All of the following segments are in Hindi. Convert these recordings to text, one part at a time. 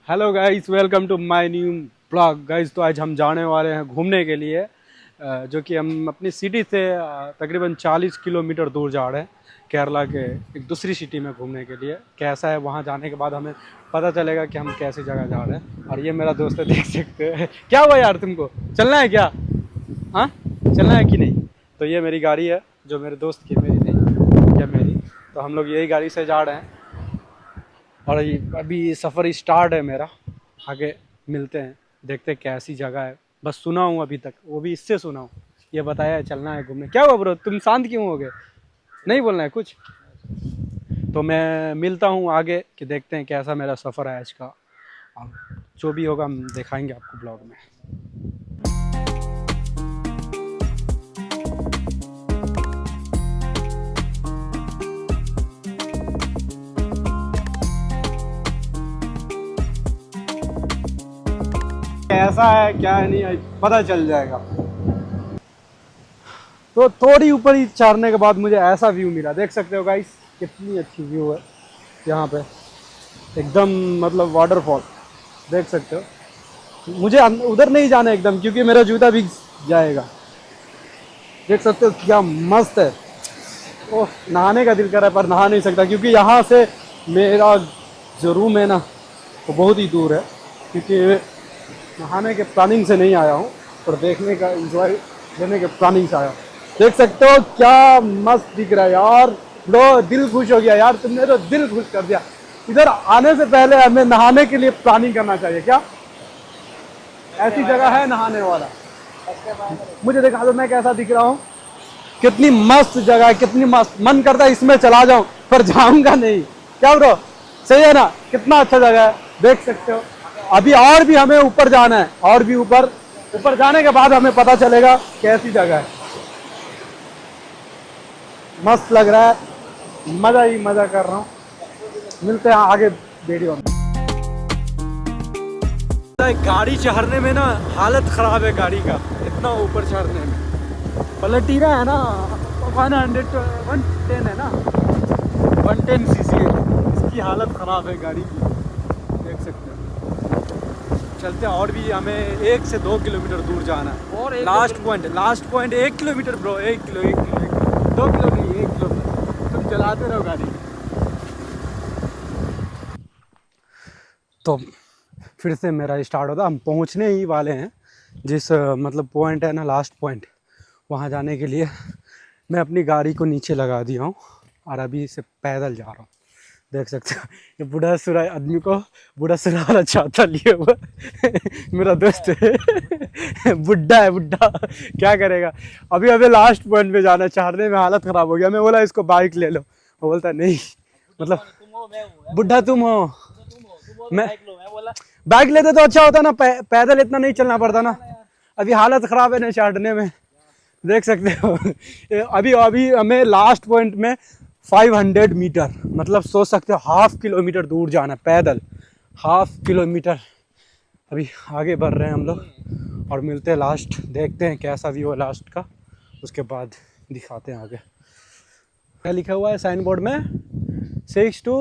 Hello guys, welcome to my new blog guys. तो आज हम जाने वाले हैं घूमने के लिए, जो कि हम अपनी सिटी से तकरीबन 40 किलोमीटर दूर जा रहे हैं केरला के एक दूसरी सिटी में घूमने के लिए। कैसा है वहाँ जाने के बाद हमें पता चलेगा कि हम कैसी जगह जा रहे हैं। और ये मेरा दोस्त है, देख सकते हैं। क्या हुआ यार, तुमको चलना है क्या? हाँ, चलना है कि नहीं? तो ये मेरी गाड़ी है, जो मेरे दोस्त की, मेरी नहीं, क्या मेरी। तो हम लोग यही गाड़ी से जा रहे हैं और अभी सफ़र स्टार्ट है मेरा। आगे मिलते हैं, देखते हैं कैसी जगह है। बस सुना हूँ अभी तक, वो भी इससे सुना हूँ। ये बताया है चलना है घूमने। क्या हुआ ब्रो, तुम शांत क्यों हो गए? नहीं बोलना है कुछ? तो मैं मिलता हूँ आगे, कि देखते हैं कैसा मेरा सफ़र है आज का। और जो भी होगा हम दिखाएंगे आपको ब्लॉग में। कैसा है क्या है नहीं है पता चल जाएगा। तो थोड़ी ऊपर ही चढ़ने के बाद मुझे ऐसा व्यू मिला, देख सकते हो गाइस, कितनी अच्छी व्यू है यहाँ पे। एकदम मतलब वाटरफॉल, देख सकते हो। मुझे उधर नहीं जाना एकदम, क्योंकि मेरा जूता भीग जाएगा। देख सकते हो क्या मस्त है। ओह, नहाने का दिल कर रहा है पर नहा नहीं सकता, क्योंकि यहाँ से मेरा जो रूम है ना, वो बहुत ही दूर है। क्योंकि नहाने के प्लानिंग से नहीं आया हूँ, पर देखने का एंजॉय लेने के प्लानिंग से आया हूँ। देख सकते हो क्या मस्त दिख रहा है यार। ब्रो, दिल खुश हो गया यार, तुमने तो दिल खुश कर दिया। इधर आने से पहले हमें नहाने के लिए प्लानिंग करना चाहिए क्या? ऐसी जगह है नहाने वाला? मुझे दिखा दो मैं कैसा दिख रहा हूँ। कितनी मस्त जगह है, कितनी मस्त। मन करता है इसमें चला जाऊं, पर जाऊंगा नहीं। क्या ब्रो, सही है ना? कितना अच्छा जगह है, देख सकते हो। अभी और भी हमें ऊपर जाना है, और भी ऊपर। ऊपर जाने के बाद हमें पता चलेगा कैसी जगह है। मस्त लग रहा है, मजा ही मजा कर रहा हूँ। मिलते हैं आगे वीडियो में। गाड़ी चढ़ने में ना हालत खराब है गाड़ी का, इतना ऊपर चढ़ने में। पलटीरा है ना, 110 है ना, 110 सीसी है। इसकी हालत ख़राब है गाड़ी की, देख सकते हो। चलते हैं, और भी हमें 1 से 2 किलोमीटर दूर जाना है। और last point 1 kilometre bro, 1 kilo 2 kilo नहीं, 1 किलोमीटर। तुम चलाते रहो गाड़ी। तो फिर से मेरा स्टार्ट होता, हम पहुंचने ही वाले हैं जिस मतलब पॉइंट है ना, लास्ट पॉइंट। वहाँ जाने के लिए मैं अपनी गाड़ी को नीचे लगा दिया हूँ और अभी से पैदल जा रहा हूँ। देख सकते हो ये बूढ़ा सुरा आदमी को, बूढ़ा सुरा वाला छाता लिए हुआ मेरा दोस्त है। बुढ़ा है, बुढ़ा क्या करेगा। अभी अभी लास्ट पॉइंट पे जाना, चढ़ने में हालत ख़राब हो गया। मैं बोला इसको बाइक ले लो, वो बोलता नहीं। मतलब बुढ़ा तुम हो, मैं बाइक लेते तो अच्छा होता ना, पैदल इतना नहीं चलना पड़ता ना। अभी हालत ख़राब है ना चढ़ने में, देख सकते हो। अभी अभी हमें लास्ट पॉइंट में 500 मीटर, मतलब सोच सकते हो हाफ किलोमीटर दूर जाना पैदल, हाफ किलोमीटर। अभी आगे बढ़ रहे हैं हम लोग और मिलते हैं लास्ट, देखते हैं कैसा व्यू है लास्ट का, उसके बाद दिखाते हैं आगे। क्या लिखा हुआ है साइन बोर्ड में? 6 to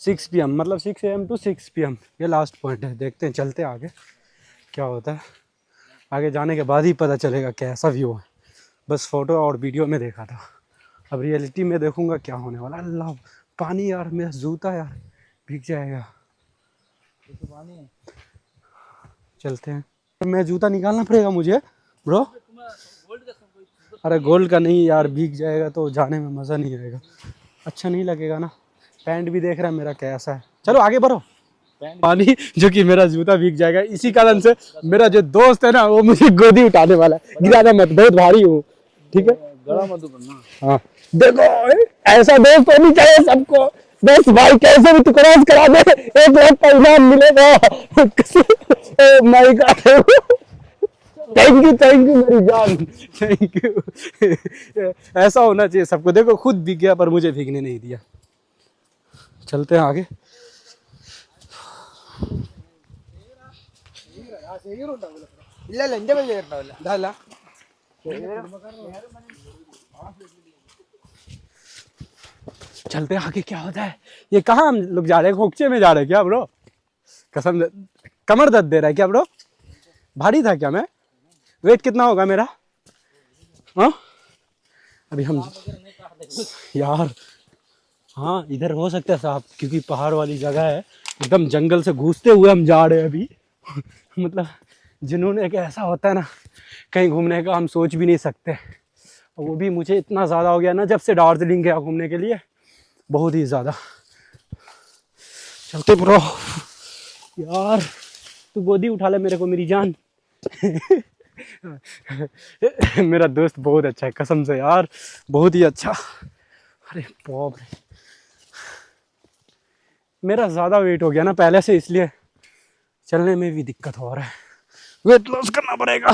6 PM, मतलब 6 AM to 6 PM ये लास्ट पॉइंट है। देखते हैं, चलते हैं आगे क्या होता है। आगे जाने के बाद ही पता चलेगा कैसा व्यू है। बस फ़ोटो और वीडियो में देखा था, अब रियलिटी में देखूंगा क्या होने वाला। अल्लाह, पानी यार, मेरा जूता यार भीग जाएगा। तो पानी है। चलते हैं, मैं जूता निकालना पड़ेगा मुझे ब्रो। अरे गोल्ड का नहीं यार, भीग जाएगा तो जाने में मज़ा नहीं आएगा, अच्छा नहीं लगेगा ना। पैंट भी देख रहा है मेरा कैसा है। चलो आगे बढ़ो। पानी, जो कि मेरा जूता भीग जाएगा। इसी कारण से मेरा जो दोस्त है ना, वो मुझे गोदी उठाने वाला है। गिराना मत, बहुत भारी हूँ, ठीक है? हाँ, देखो ऐसा दोस्त होनी चाहिए सबको। बस भाई कैसे भी तू क्रॉस करा दे, 1 लाख का इनाम मिलेगा। Oh my God, thank you मेरी जान, थैंक यू। ऐसा होना चाहिए सबको। देखो खुद भीग गया पर मुझे भीगने नहीं दिया। चलते हैं आगे। चलते हैं आगे क्या होता है। ये कहाँ हम लोग जा रहे हैं? खोकचे में जा रहे हैं क्या ब्रो? कसम कमर दर्द दे रहा है क्या ब्रो? भारी था क्या मैं? वेट कितना होगा मेरा? हाँ अभी हम यार हाँ इधर हो सकता है साहब, क्योंकि पहाड़ वाली जगह है, एकदम जंगल से घुसते हुए हम जा रहे हैं अभी। मतलब जुनून एक ऐसा होता है ना कहीं घूमने का, हम सोच भी नहीं सकते। और वो भी मुझे इतना ज़्यादा हो गया ना जब से दार्जिलिंग गया घूमने के लिए, बहुत ही ज़्यादा। चलते ब्रो यार, तू गोदी उठा ले मेरे को मेरी जान। मेरा दोस्त बहुत अच्छा है कसम से यार, बहुत ही अच्छा। अरे बाप रे, मेरा ज़्यादा वेट हो गया ना पहले से, इसलिए चलने में भी दिक्कत हो रहा है, वेट लॉस करना पड़ेगा।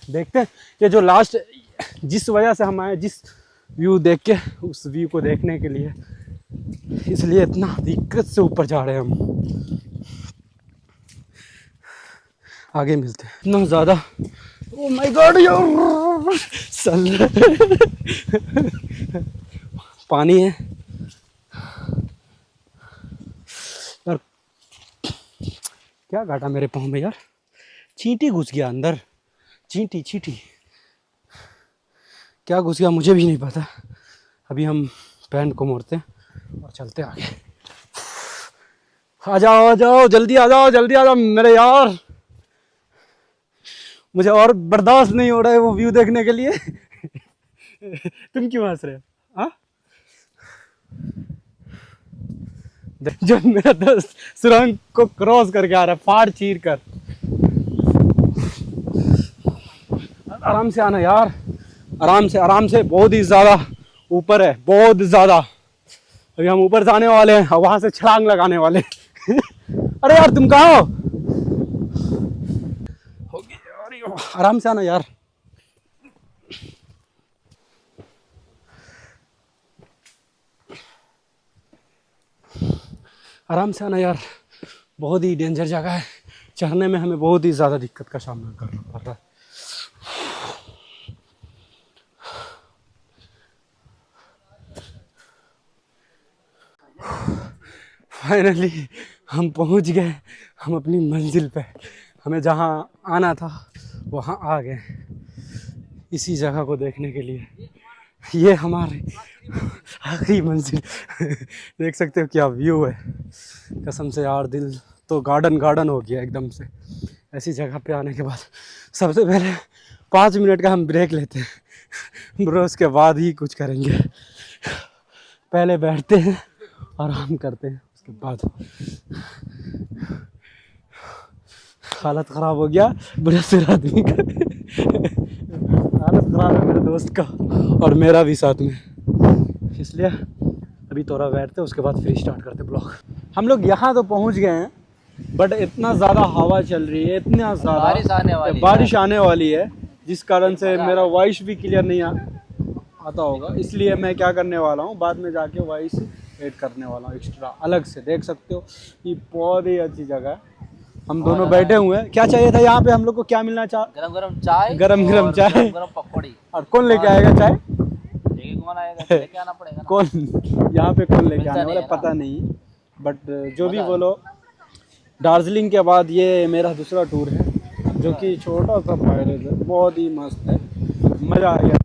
देखते हैं ये जो लास्ट, जिस वजह से हम आए, जिस व्यू देख के, उस व्यू को देखने के लिए, इसलिए इतना दिक्कत से ऊपर जा रहे हैं हम। आगे मिलते हैं। इतना ज़्यादा, ओ माय गॉड यार, पानी है यार, क्या काटा मेरे पाँव में यार, चींटी घुस गया अंदर, चींटी चींटी क्या घुस गया मुझे भी नहीं पता। अभी हम पैंट को मोड़ते हैं और चलते आगे। आ जाओ जल्दी आ जाओ मेरे यार, मुझे और बर्दाश्त नहीं हो रहा है वो व्यू देखने के लिए। तुम क्यों हंस रहे हो? हाँ जो मेरा दोस्त सुरंग को क्रॉस करके आ रहा है फाड़ चीर कर। आराम से आना यार, आराम से, बहुत ही ज्यादा ऊपर है, बहुत ज्यादा। अभी हम ऊपर जाने वाले हैं और वहां से छलांग लगाने वाले। अरे यार तुम कहाँ हो? आराम से आना यार। आराम से आना यार, बहुत ही डेंजर जगह है, चढ़ने में हमें बहुत ही ज़्यादा दिक्कत का सामना करना पड़ रहा है। फाइनली हम पहुंच गए, हम अपनी मंजिल पे, हमें जहां आना था वहां आ गए, इसी जगह को देखने के लिए। ये हमारी आखिरी मंजिल। देख सकते हो क्या व्यू है, कसम से यार दिल तो गार्डन हो गया एकदम से। ऐसी जगह पे आने के बाद सबसे पहले 5 मिनट का हम ब्रेक लेते हैं ब्रो, उसके बाद ही कुछ करेंगे। पहले बैठते हैं आराम करते हैं, उसके बाद हालत ख़राब हो गया बुरे सिर आदमी का। हालत ख़राब है मेरे दोस्त का और मेरा भी साथ में, इसलिए अभी थोड़ा बैठते उसके बाद फिर स्टार्ट करते ब्लॉग। हम लोग यहाँ तो पहुँच गए हैं, बट इतना ज़्यादा हवा चल रही है, इतना ज़्यादा बारिश आने वाली है, जिस कारण से मेरा वॉइस भी क्लियर नहीं आता होगा। इसलिए मैं क्या करने वाला हूँ, बाद में जाके वॉइस ऐड करने वाला हूँ एक्स्ट्रा अलग से। देख सकते हो ये बहुत ही अच्छी जगह है, हम दोनों बैठे हुए हैं। क्या चाहिए था यहाँ पे हम लोग को, क्या मिलना चाहिए? गरम चाय, गरम चाय, गरम पकौड़ी। और कौन लेके आएगा चाय? कौन आएगा, लेके आना पड़ेगा। कौन यहाँ पे कौन लेके आने वाला पता नहीं, बट जो भी बोलो, दार्जिलिंग के बाद ये मेरा दूसरा टूर है, जो कि छोटा सा पायरेट है, बहुत ही मस्त है, मज़ा आ गया।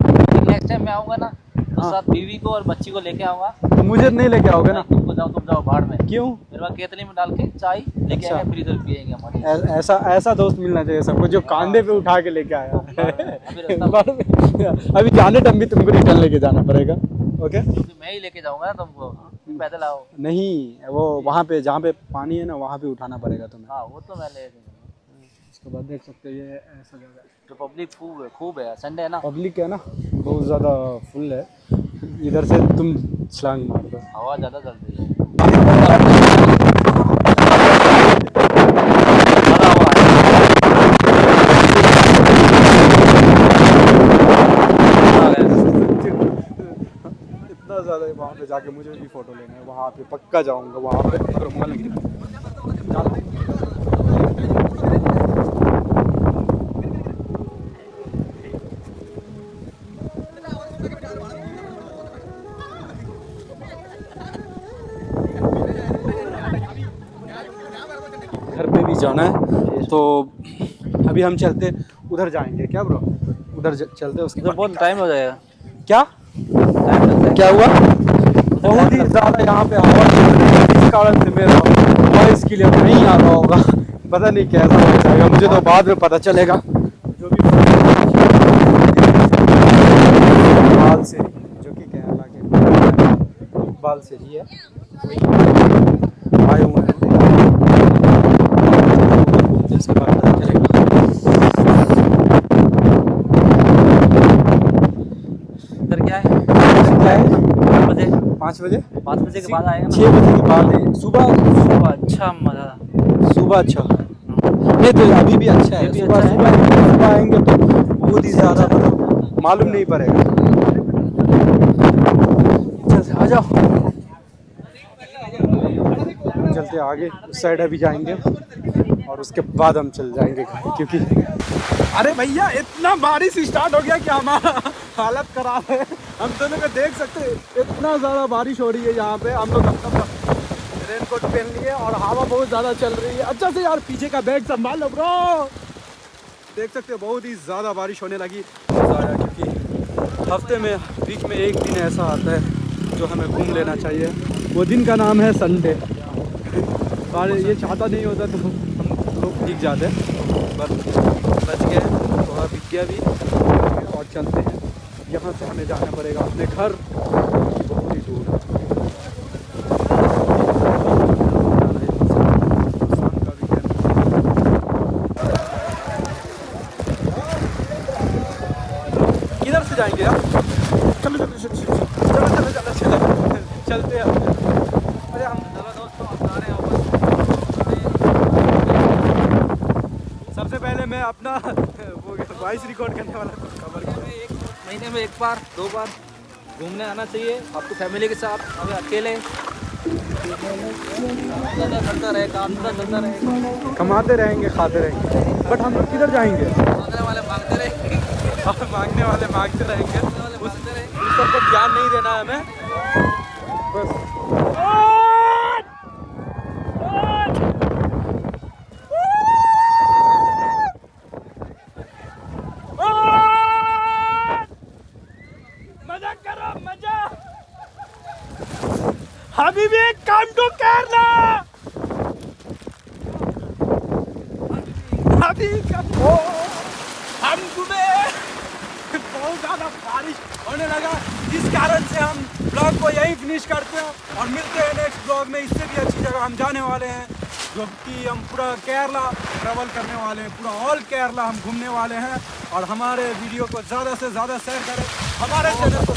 नेक्स्ट टाइम मैं आऊँगा ना तो साथ बीवी को और बच्ची को लेके आऊँगा। तो मुझे नहीं लेके आओगे ना? तुम जाओ बाहर में। क्यों? मेरे पास केतली में डाल के चाय लेके आएंगे, फिर इधर पिएंगे हमारे। ऐसा दोस्त मिलना चाहिए सबको, जो कांधे पे उठा के लेके आया। अभी जाने टाइम भी तुमको रिटर्न लेके जाना पड़ेगा, ओके? मैं ही लेके जाऊँगा ना तुमको, पैदल आओ। नहीं, वो वहाँ पे जहाँ पे पानी है ना, वहाँ पे उठाना पड़ेगा तुम्हें। हाँ वो तो मैं ले जाऊँगा। उसके बाद देख सकते हो ये ऐसा जगह है, तो पब्लिक खूब है, संडे है ना, पब्लिक है ना, बहुत ज़्यादा फुल है। इधर से तुम छलांग मार दो, हवा ज़्यादा चल रही है। इतना ज़्यादा है, वहाँ पे जाके मुझे भी फ़ोटो लेना है, वहाँ पे पक्का जाऊँगा, वहाँ पे जाना है। तो अभी हम चलते उधर जाएंगे क्या ब्रो, उधर चलते उसके बाद बहुत टाइम हो जाएगा। क्या टाइम लगता है। क्या हुआ? बहुत ही ज़्यादा यहाँ पे हवा चल रही है, इस कारण से मेरा वॉइस क्लियर नहीं आ रहा होगा, पता नहीं कैसा हो जाएगा, मुझे तो बाद में पता चलेगा। जो भी बाल से जो कि केरला के बाल से ही है, आए हुए हैं उसके बाद पता चलेगा। इधर क्या है? क्या है? 5 बजे 5 बजे 5 बजे के बाद आएगा ना? 6 बजे के बाद है सुबह। सुबह अच्छा मज़ा। सुबह अच्छा नहीं तो अभी भी अच्छा है। ये भी सुबह अच्छा है। सुबह आएंगे तो बहुत ही ज़्यादा मतलब मालूम नहीं पड़ेगा। चल आ जाओ, चलते आगे उस साइड अभी जाएंगे और उसके बाद हम चल जाएंगे घर, क्योंकि अरे भैया इतना बारिश स्टार्ट हो गया कि हमारा हालत खराब है। हम दोनों को देख सकते हैं, इतना ज़्यादा बारिश हो रही है यहाँ पे। हम लोग अपना रेनकोट पहन लिए और हवा बहुत ज़्यादा चल रही है। अच्छा से यार पीछे का बैग संभाल लो ब्रो। देख सकते हो बहुत ही ज़्यादा बारिश होने लगी, क्योंकि हफ्ते में बीच में एक दिन ऐसा आता है जो हमें घूम लेना चाहिए। वो दिन का नाम है संडे। बारिश ये छाता नहीं होता तो हम लोग भीग जाते, बस बच गए, थोड़ा भीग गया भी। और चलते हैं, यहाँ से हमें जाना पड़ेगा अपने घर, बहुत ही दूर है। किधर से जाएंगे यार? चलो चलो चलो चलो चलो चलो चलो चलो चलते हैं। अरे हम दोस्तों आ रहे हैं वापस। सबसे पहले मैं अपना वो वॉइस रिकॉर्ड करने वाला कुछ खबर करूँ। 1 महीने में 1 बार 2 बार घूमने आना चाहिए आपको फैमिली के साथ। हमें अकेले करता रहे, काम चलता रहेगा, कमाते रहेंगे खाते रहेंगे, बट हम लोग किधर जाएंगे? मांगने वाले मांगते रहेंगे। मांगने वाले मांगते रहेंगे, उस सबको ध्यान नहीं देना है हमें बस। मजा करो मजा। हबीबी कम टू केरला। अभी हम सुबह बहुत ज़्यादा बारिश होने लगा, जिस कारण से हम ब्लॉग को यहीं फिनिश करते हैं और मिलते हैं नेक्स्ट ब्लॉग में। इससे भी अच्छी जगह हम जाने वाले हैं, जो कि हम पूरा केरला ट्रैवल करने वाले हैं, पूरा ऑल केरला हम घूमने वाले हैं। और हमारे वीडियो को ज़्यादा से ज़्यादा शेयर करें, हमारे चैनल को